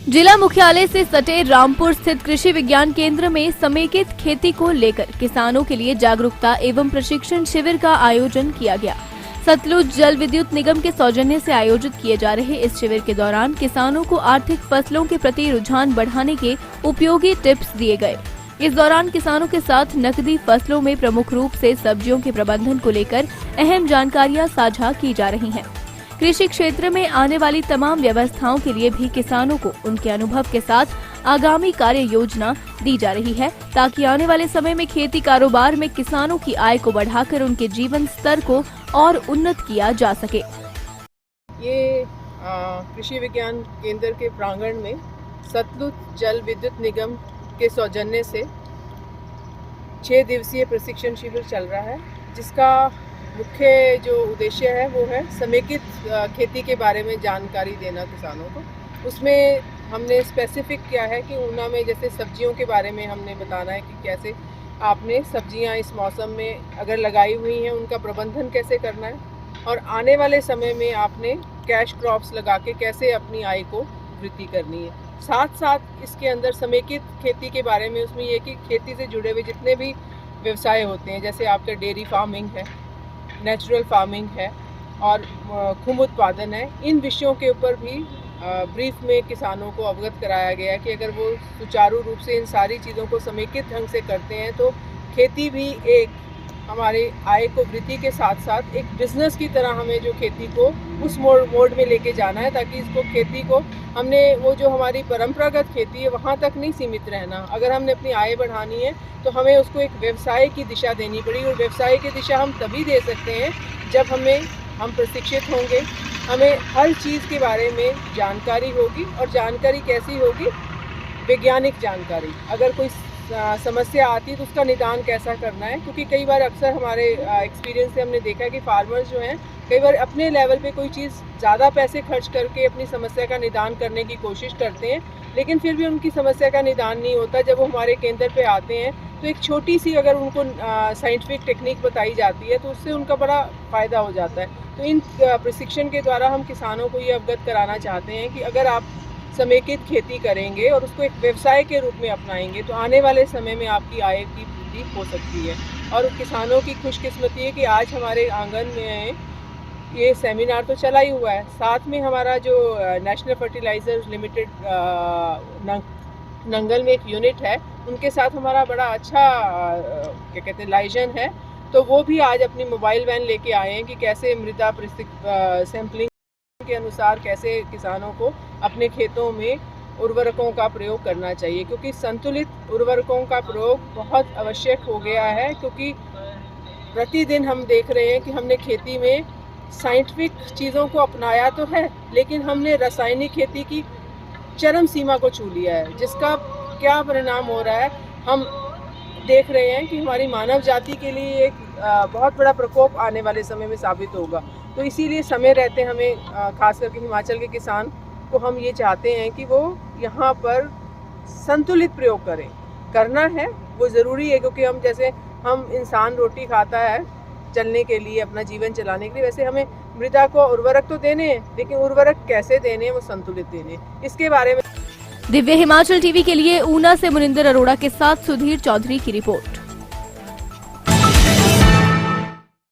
जिला मुख्यालय से सटे रामपुर स्थित कृषि विज्ञान केंद्र में समेकित खेती को लेकर किसानों के लिए जागरूकता एवं प्रशिक्षण शिविर का आयोजन किया गया। सतलुज जल विद्युत निगम के सौजन्य से आयोजित किए जा रहे इस शिविर के दौरान किसानों को आर्थिक फसलों के प्रति रुझान बढ़ाने के उपयोगी टिप्स दिए गए। इस दौरान किसानों के साथ नकदी फसलों में प्रमुख रूप से सब्जियों के प्रबंधन को लेकर अहम जानकारियां साझा की जा रही हैं। कृषि क्षेत्र में आने वाली तमाम व्यवस्थाओं के लिए भी किसानों को उनके अनुभव के साथ आगामी कार्य योजना दी जा रही है, ताकि आने वाले समय में खेती कारोबार में किसानों की आय को बढ़ाकर उनके जीवन स्तर को और उन्नत किया जा सके। ये कृषि विज्ञान केंद्र के प्रांगण में सतलुज जल विद्युत निगम के सौजन्य से 6 दिवसीय प्रशिक्षण शिविर चल रहा है, जिसका मुख्य जो उद्देश्य है वो है समेकित खेती के बारे में जानकारी देना किसानों को। उसमें हमने स्पेसिफिक किया है कि ऊना में जैसे सब्जियों के बारे में हमने बताना है कि कैसे आपने सब्जियां इस मौसम में अगर लगाई हुई हैं उनका प्रबंधन कैसे करना है, और आने वाले समय में आपने कैश क्रॉप्स लगा के कैसे अपनी आय को वृद्धि करनी है। साथ साथ इसके अंदर समेकित खेती के बारे में उसमें ये कि खेती से जुड़े हुए जितने भी व्यवसाय होते हैं, जैसे आपका डेयरी फार्मिंग है, नेचुरल फार्मिंग है और खुम्ब उत्पादन है, इन विषयों के ऊपर भी ब्रीफ में किसानों को अवगत कराया गया है कि अगर वो सुचारू रूप से इन सारी चीज़ों को समेकित ढंग से करते हैं तो खेती भी एक हमारे आय को वृद्धि के साथ साथ एक बिजनेस की तरह हमें जो खेती को उस मोड में लेके जाना है, ताकि इसको खेती को हमने वो जो हमारी परंपरागत खेती है वहाँ तक नहीं सीमित रहना। अगर हमने अपनी आय बढ़ानी है तो हमें उसको एक व्यवसाय की दिशा देनी पड़ेगी, और व्यवसाय की दिशा हम तभी दे सकते हैं जब हम प्रशिक्षित होंगे, हमें हर चीज़ के बारे में जानकारी होगी। और जानकारी कैसी होगी? वैज्ञानिक जानकारी। अगर कोई समस्या आती है तो उसका निदान कैसा करना है, क्योंकि कई बार अक्सर हमारे एक्सपीरियंस से हमने देखा है कि फार्मर्स जो हैं कई बार अपने लेवल पे कोई चीज़ ज़्यादा पैसे खर्च करके अपनी समस्या का निदान करने की कोशिश करते हैं, लेकिन फिर भी उनकी समस्या का निदान नहीं होता। जब वो हमारे केंद्र पे आते हैं तो एक छोटी सी अगर उनको साइंटिफिक टेक्निक बताई जाती है तो उससे उनका बड़ा फ़ायदा हो जाता है। तो इन प्रशिक्षण के द्वारा हम किसानों को ये अवगत कराना चाहते हैं कि अगर आप समेकित खेती करेंगे और उसको एक व्यवसाय के रूप में अपनाएंगे तो आने वाले समय में आपकी आय की वृद्धि हो सकती है। और किसानों की खुशकिस्मती है कि आज हमारे आंगन में ये सेमिनार तो चला ही हुआ है, साथ में हमारा जो नेशनल फर्टिलाइजर्स लिमिटेड नंगल में एक यूनिट है, उनके साथ हमारा बड़ा अच्छा क्या कहते हैं लाइजन है। तो वो भी आज अपनी मोबाइल वैन लेके आए हैं कि कैसे मृदा सैंपलिंग के अनुसार कैसे किसानों को अपने खेतों में उर्वरकों का प्रयोग करना चाहिए, क्योंकि संतुलित उर्वरकों का प्रयोग बहुत आवश्यक हो गया है। क्योंकि प्रतिदिन हम देख रहे हैं कि हमने खेती में साइंटिफिक चीज़ों को अपनाया तो है, लेकिन हमने रासायनिक खेती की चरम सीमा को छू लिया है, जिसका क्या परिणाम हो रहा है हम देख रहे हैं कि हमारी मानव जाति के लिए एक बहुत बड़ा प्रकोप आने वाले समय में साबित होगा। तो इसीलिए समय रहते हमें खास करके हिमाचल के किसान को हम ये चाहते हैं कि वो यहाँ पर संतुलित प्रयोग करें। करना है वो ज़रूरी है, क्योंकि हम जैसे हम इंसान रोटी खाता है चलने के लिए, अपना जीवन चलाने के लिए, वैसे हमें मृदा को उर्वरक तो देने हैं, लेकिन उर्वरक कैसे देने वो संतुलित देने, इसके बारे में। दिव्य हिमाचल टीवी के लिए ऊना से मुनिंदर अरोड़ा के साथ सुधीर चौधरी की रिपोर्ट।